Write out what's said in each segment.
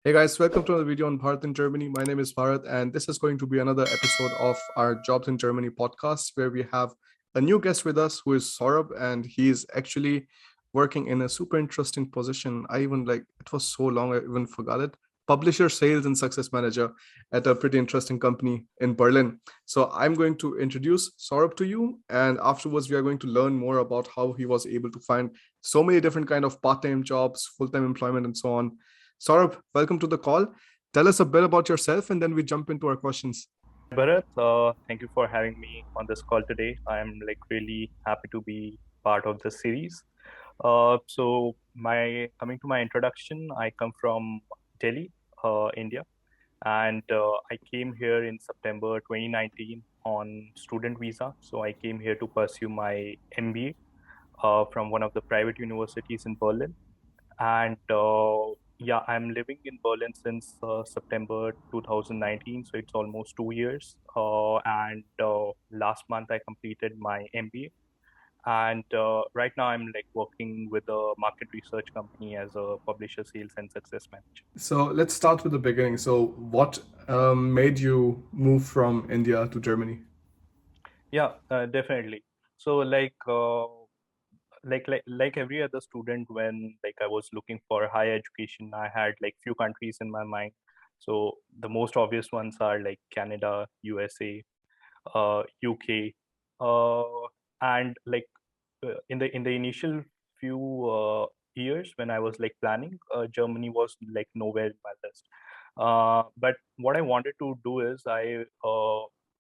Hey guys, welcome to another video on Bharat in Germany. My name is Bharat, and this is going to be another episode of our Jobs in Germany podcast where we have a new guest with us who is Saurabh, and he is actually working in a super interesting position. I even it was so long, I even forgot it. Publisher Sales and Success Manager at a pretty interesting company in Berlin. So I'm going to introduce Saurabh to you, and afterwards we are going to learn more about how he was able to find so many different kind of part-time jobs, full-time employment, and so on. Saurabh, welcome to the call. Tell us a bit about yourself and then we jump into our questions. Bharat, thank you for having me on this call today. I'm really happy to be part of this series. So my coming to my introduction, I come from Delhi, India, and I came here in September 2019 on student visa. So I came here to pursue my MBA from one of the private universities in Berlin. And yeah, I'm living in Berlin since September 2019, so it's almost 2 years. And last month I completed my MBA, and right now I'm working with a market research company as a publisher, sales, and success manager. So let's start with the beginning. So, what made you move from India to Germany? Yeah, definitely. So like every other student, when I was looking for higher education, I had few countries in my mind. So the most obvious ones are like Canada, USA, UK, uh, and in the initial few years when I was planning, Germany was nowhere in my list. But what I wanted to do is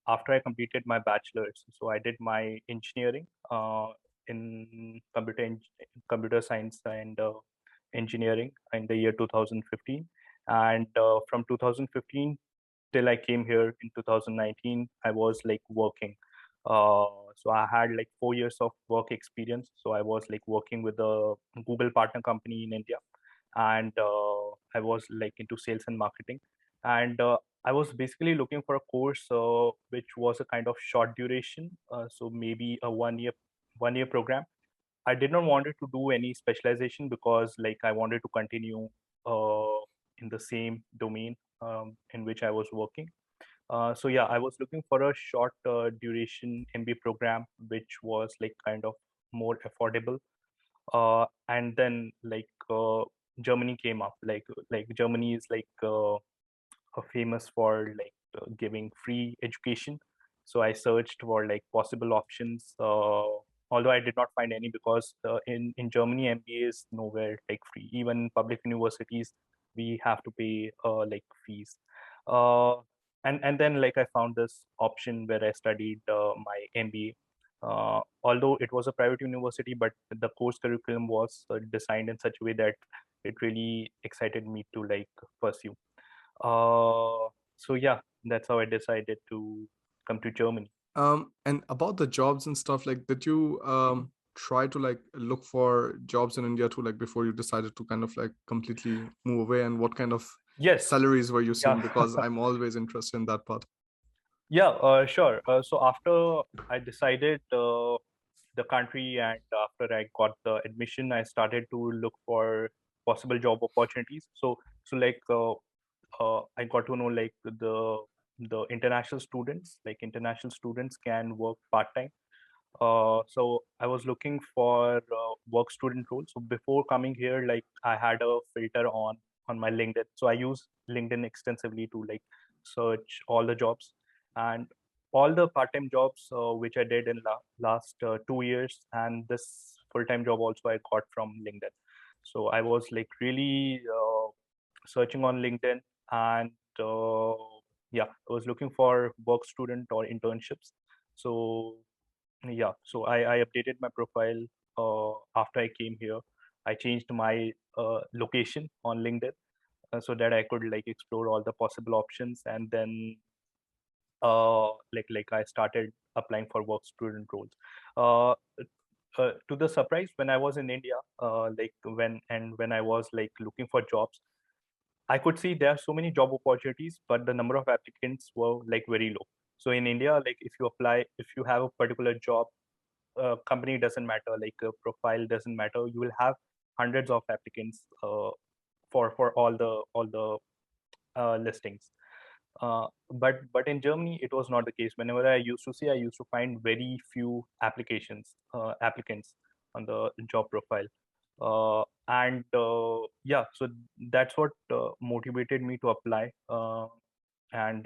after I completed my bachelor's, so I did my engineering in computer science and engineering in the year 2015, and from 2015 till I came here in 2019, I was working. So I had 4 years of work experience. So I was working with a Google partner company in India, and I was into sales and marketing. And I was basically looking for a course which was a kind of short duration, so maybe a 1 year program. I did not wanted to do any specialization because I wanted to continue in the same domain in which I was working. So yeah, I was looking for a short duration MBA program, which was kind of more affordable. And then Germany came up. Germany is famous for giving free education. So I searched for possible options. Although I did not find any because in Germany MBA is nowhere free. Even public universities we have to pay fees. Uh, and then I found this option where I studied my MBA. Although it was a private university, but the course curriculum was designed in such a way that it really excited me to pursue. So yeah, that's how I decided to come to Germany. And about the jobs and stuff, did you try to look for jobs in India too, before you decided to kind of completely move away? And what kind of Yes, salaries were you seeing? yeah, Because I'm always interested in that part. yeah, sure. So after I decided the country and after I got the admission, I started to look for possible job opportunities. So I got to know the international students can work part time. So I was looking for work student roles. So before coming here, I had a filter on my LinkedIn. So I use LinkedIn extensively to search all the jobs and all the part-time jobs which I did in last 2 years, and this full-time job also I got from LinkedIn. So I was really searching on LinkedIn, and uh, yeah, I was looking for work student or internships. So yeah, so I updated my profile after I came here. I changed my location on LinkedIn so that I could explore all the possible options, and then I started applying for work student roles. Uh, to the surprise, when I was in India, when I was looking for jobs, I could see there are so many job opportunities, but the number of applicants were very low. So in India, if you apply, if you have a particular job, company doesn't matter, a profile doesn't matter, you will have hundreds of applicants for all the listings. But in Germany, it was not the case. Whenever I used to see, I used to find very few applicants on the job profile. And yeah, so that's what motivated me to apply, and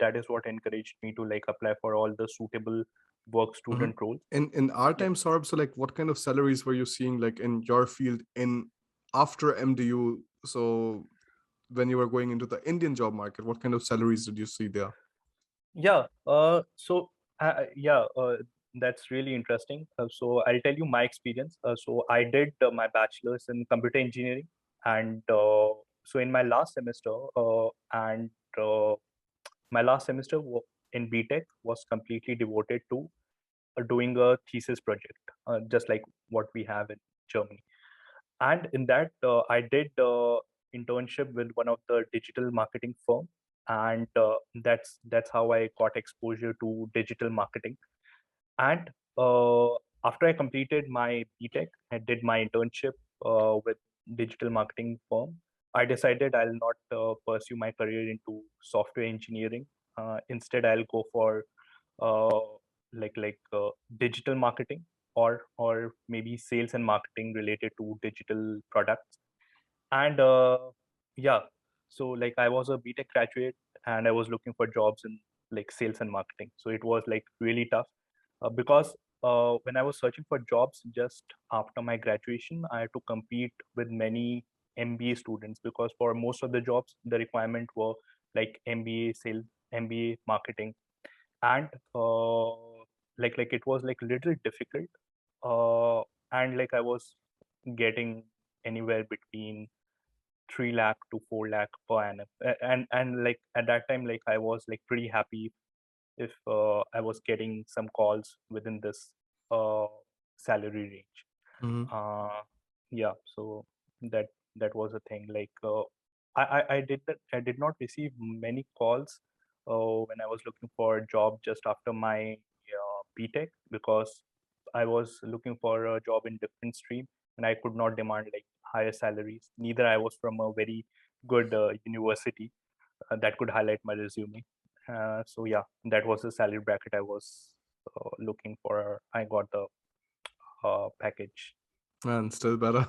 that is what encouraged me to like apply for all the suitable work Mhm. student roles. In our Yeah. time, Saurabh, so like what kind of salaries were you seeing like in your field in after MDU? So when you were going into the Indian job market, what kind of salaries did you see there? Yeah. Yeah, that's really interesting. So I'll tell you my experience. So I did my bachelor's in computer engineering, and so in my last semester, and my last semester in BTech was completely devoted to doing a thesis project, just like what we have in Germany. And in that, I did internship with one of the digital marketing firm, and that's how I got exposure to digital marketing. And after I completed my BTech, I did my internship with digital marketing firm. I decided I'll not pursue my career into software engineering. Instead, I'll go for uh, digital marketing, or maybe sales and marketing related to digital products. And yeah, so like I was a BTech graduate, and I was looking for jobs in like sales and marketing. So it was like really tough, because when I was searching for jobs just after my graduation, I had to compete with many MBA students, because for most of the jobs the requirement were like MBA sales, MBA marketing. And like it was like a little difficult, uh, and like I was getting anywhere between 3 lakh to 4 lakh per annum. And like at that time, like I was like pretty happy if I was getting some calls within this uh, salary range. Mhm. uh, yeah, so that that was a thing. Like I did not receive many calls when I was looking for a job just after my BTech, because I was looking for a job in different stream, and I could not demand like higher salaries. Neither I was from a very good university that could highlight my resume. So yeah, that was the salary bracket I was looking for. I got the package. And still better,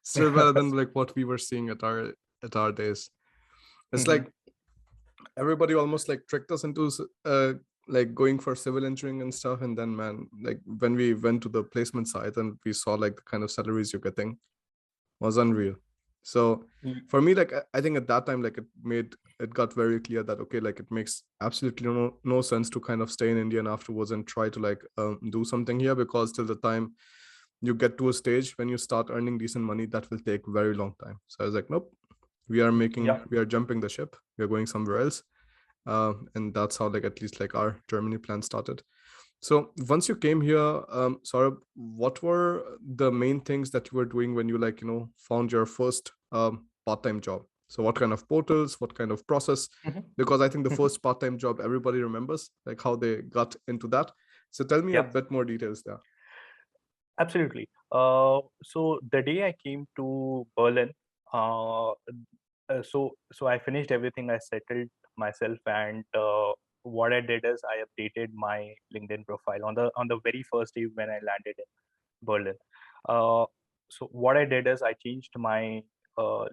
still better than like what we were seeing at our days. It's Mhm. like everybody almost like tricked us into like going for civil engineering and stuff, and then man, like when we went to the placement side and we saw like the kind of salaries you're getting was unreal. So Y- for me, like I think at that time, like it got very clear that okay, like it makes absolutely no sense to kind of stay in India and afterwards and try to like do something here, because till the time you get to a stage when you start earning decent money, that will take very long time. So I was like, nope, Yeah. we are jumping the ship, we are going somewhere else. And that's how like at least like our Germany plan started. So once you came here, Saurabh, what were the main things that you were doing when you like found your first part-time job? So what kind of portals, what kind of process? Mhm. Because I think the Mhm. first part-time job everybody remembers, like how they got into that. So tell me a Yeah, bit more details there. absolutely. So the day I came to Berlin, so I finished everything. I settled myself, and what I did is I updated my LinkedIn profile on the very first day when I landed in Berlin. Uh, so what I did is I changed my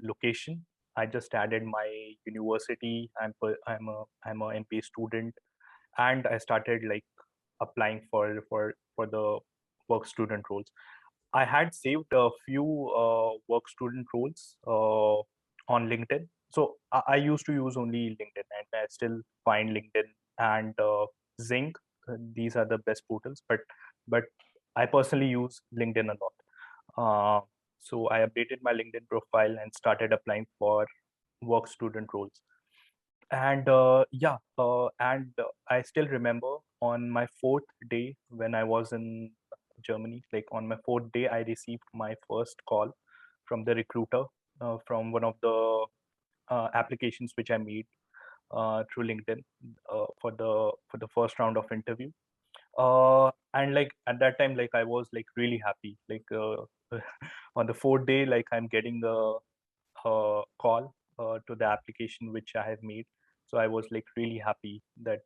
location. I just added my university. I'm a MBA student, and I started like applying for the work student roles. I had saved a few work student roles on LinkedIn. So I used to use only LinkedIn, and I still find LinkedIn and Zinc. These are the best portals, but I personally use LinkedIn a lot. So I updated my LinkedIn profile and started applying for work student roles. And I still remember on my fourth day when I was in Germany, like on my fourth day, I received my first call from the recruiter from one of the applications which I made through LinkedIn for the first round of interview. And like at that time, like I was like really happy. Like on the fourth day, like I'm getting a call to the application which I have made. So I was like really happy that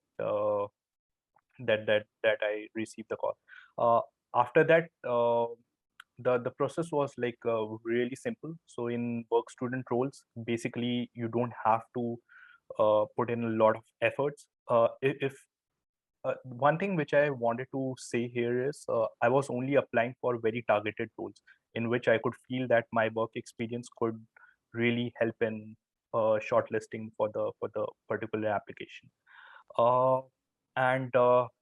I received the call. After that, the process was like really simple. So in work student roles, basically you don't have to put in a lot of efforts. If One thing which I wanted to say here is I was only applying for very targeted roles in which I could feel that my work experience could really help in shortlisting for the particular application. Uh, and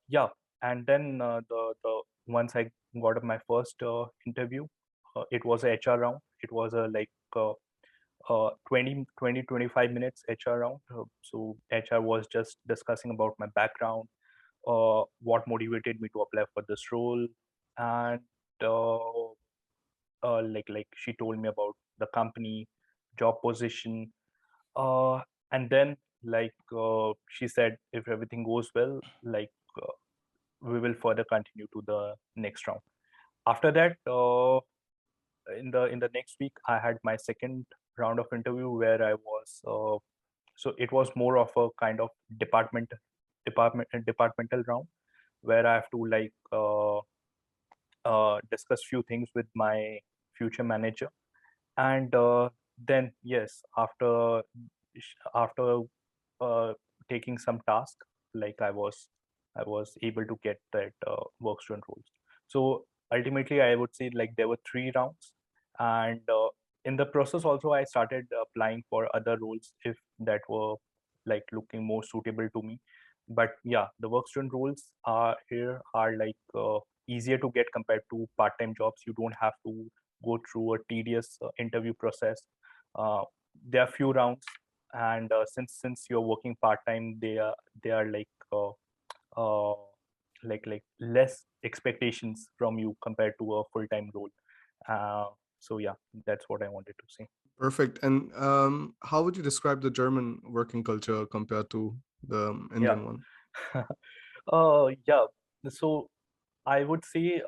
Yeah, and then the once I got my first interview, it was a HR round. It was a like 25 minutes HR round. So HR was just discussing about my background, what motivated me to apply for this role, and uh, like she told me about the company, job position, uh, and then she said if everything goes well, uh, we will further continue to the next round. After that, in the next week, I had my second round of interview where I was. So it was more of a kind of departmental round where I have to discuss few things with my future manager, and then yes, after uh, taking some task, like I was able to get that work student roles. So ultimately, I would say like there were three rounds, and in the process also I started applying for other roles if that were like looking more suitable to me. But yeah, the work student roles are here are like easier to get compared to part-time jobs. You don't have to go through a tedious interview process. Uh, there are few rounds, and since you're working part time, they are uh, like less expectations from you compared to a full time role. So yeah, that's what I wanted to say. Perfect. And how would you describe the German working culture compared to the Yeah. Indian one? Yeah. So I would say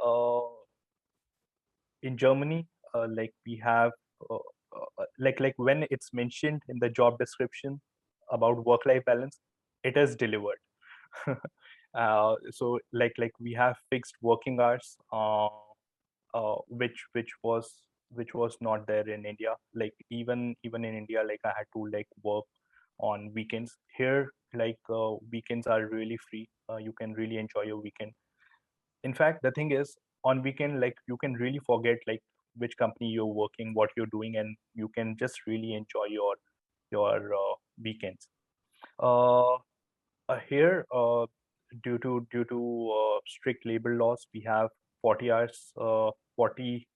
in Germany, like we have like when it's mentioned in the job description about work-life balance, it is delivered. So like we have fixed working hours, which was not there in India. Like even in India, like I had to like work on weekends. Here, like weekends are really free. You can really enjoy your weekend. In fact, the thing is, on weekend, like you can really forget like which company you're working, what you're doing, and you can just really enjoy your weekends. uh, Here, due to strict labor laws, we have 40 hours, 40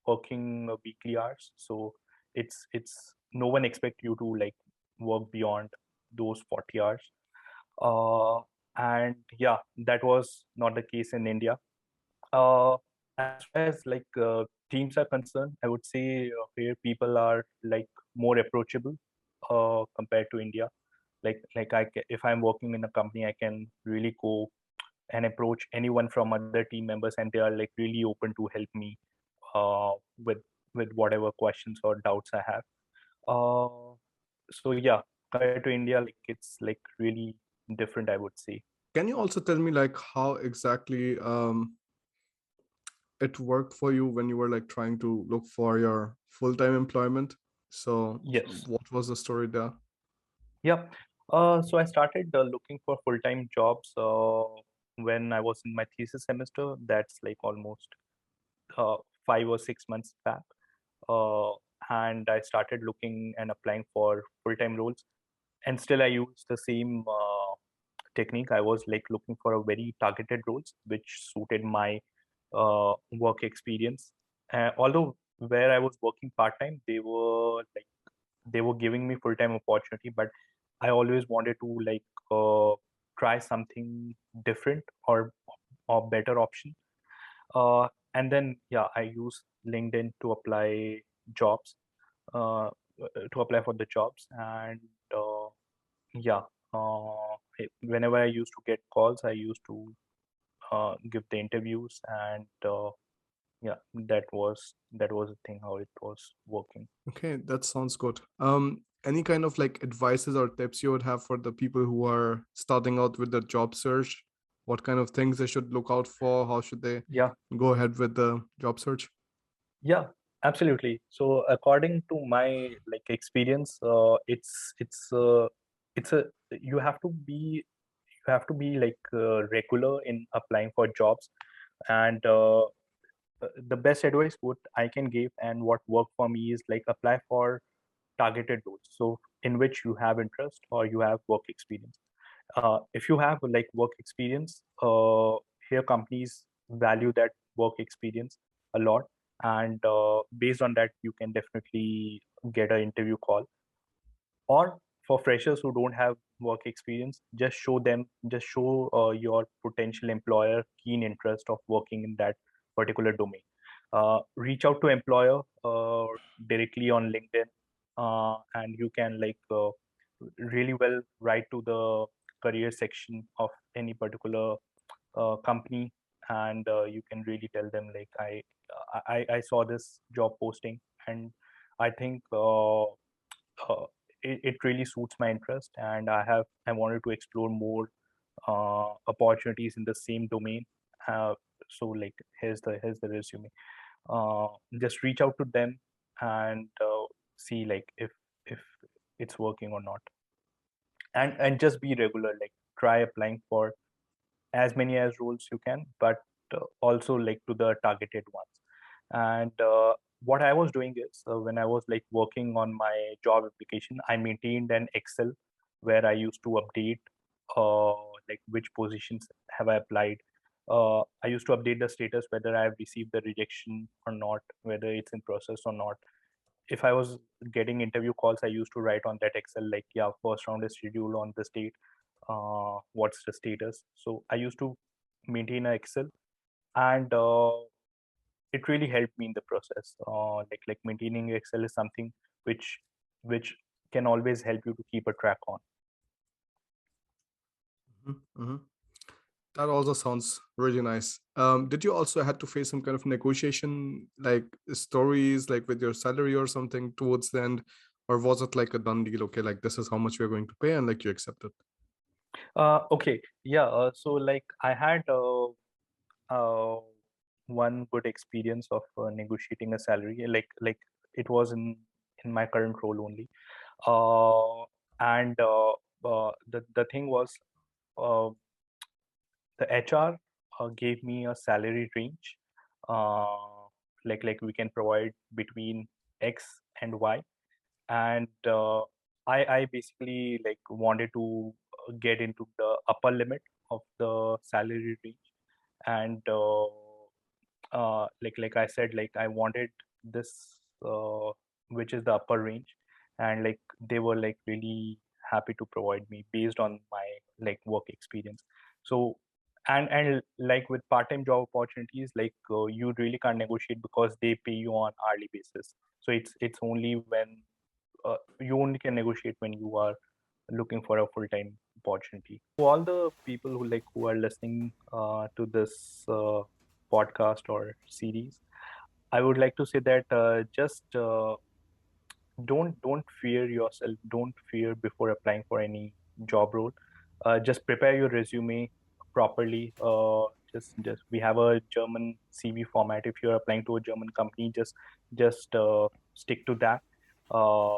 working weekly hours. So it's no one expect you to like work beyond those 40 hours. And yeah, that was not the case in India. As far as like teams are concerned, I would say here people are like more approachable compared to India. If I'm working in a company, I can really go and approach anyone from other team members, and they are like really open to help me uh, with with whatever questions or doubts I have. Uh, so yeah, compared to India, like it's like really different, I would say. Can you also tell me like how exactly it worked for you when you were like trying to look for your full-time employment? So Yes. what was the story there? Yeah. So I started looking for full-time jobs when I was in my thesis semester. That's like almost uh, 5 or 6 months back. Uh, and I started looking and applying for full-time roles. And still, I use the same technique. I was like looking for a very targeted roles which suited my work experience. Although where I was working part-time, they were giving me full-time opportunity, but I always wanted to like try something different or better option. And then yeah, I use LinkedIn to apply jobs, to apply for the jobs. And uh, yeah, whenever I used to get calls, I used to give the interviews, and yeah, that was the thing how it was working. Okay, that sounds good. Any kind of like advices or tips you would have for the people who are starting out with the job search? What kind of things they should look out for? How should they Yeah, go ahead with the job search? yeah, absolutely. So according to my like experience, it's a you have to be like regular in applying for jobs, and the best advice what I can give and what worked for me is like apply for targeted roles. So in which you have interest or you have work experience. If you have like work experience, here companies value that work experience a lot, and based on that, you can definitely get an interview call. Or for freshers who don't have work experience, just show your potential employer keen interest of working in that particular domain. Reach out to employer directly on LinkedIn, and you can like really well write to the career section of any particular company, and you can really tell them like I saw this job posting, and I think it really suits my interest, and I wanted to explore more opportunities in the same domain. uh, so like here's the resume. Just reach out to them and see like if it's working or not, and just be regular, like try applying for as many as roles you can, but also like to the targeted ones. And what I was doing is when I was like working on my job application, I maintained an Excel where I used to update like which positions have I applied. I used to update the status whether I have received the rejection or not, whether it's in process or not. If I was getting interview calls, I used to write on that Excel like, yeah, first round is scheduled on this date. What's the status? So I used to maintain an Excel, and it really helped me in the process. Like maintaining Excel is something which which can always help you to keep a track on. Mhm, mhm. That also sounds really nice. Did you also had to face some kind of negotiation, like stories, like with your salary or something towards the end, or was it like a done deal? Okay, like this is how much we're going to pay, and like you accepted. Okay, yeah. So like I had uh, one good experience of negotiating a salary. Like it was in my current role only. And the thing was, uh, the HR gave me a salary range, uh, like we can provide between X and Y, and I basically like wanted to get into the upper limit of the salary range, and like I said, like I wanted this which is the upper range, and like they were like really happy to provide me based on my like work experience. So and like with part-time job opportunities, like you really can't negotiate because they pay you on hourly basis. So it's only when you only can negotiate when you are looking for a full-time opportunity. To all the people who are listening to this podcast or series, I would like to say that just don't fear yourself. Don't fear before applying for any job role. Just prepare your resume properly. Just we have a German CV format. If you're applying to a German company, just stick to that. Uh,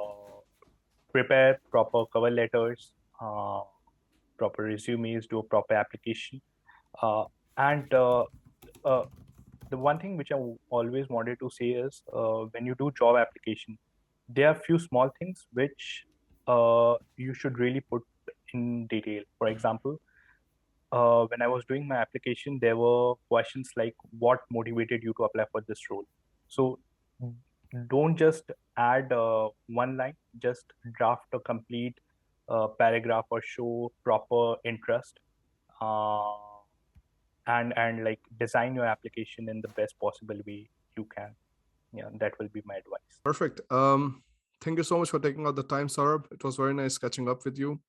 Prepare proper cover letters, proper resumes, do a proper application, uh, and uh, the one thing which always wanted to say is when you do job application, there are few small things which you should really put in detail. For example, when I was doing my application, there were questions like what motivated you to apply for this role. So don't just add one line, just draft a complete paragraph or show proper interest, uh, and like design your application in the best possible way you can. Yeah, that will be my advice. Perfect. Thank you so much for taking out the time, Saurabh. It was very nice catching up with you.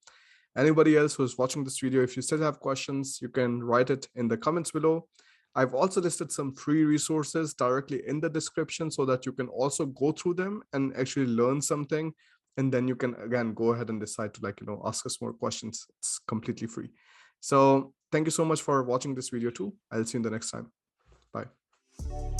Anybody else who's watching this video, if you still have questions, you can write it in the comments below. I've also listed some free resources directly in the description so that you can also go through them and actually learn something. And then you can again go ahead and decide to, like, ask us more questions. It's completely free. So thank you so much for watching this video too. I'll see you in the next time. Bye.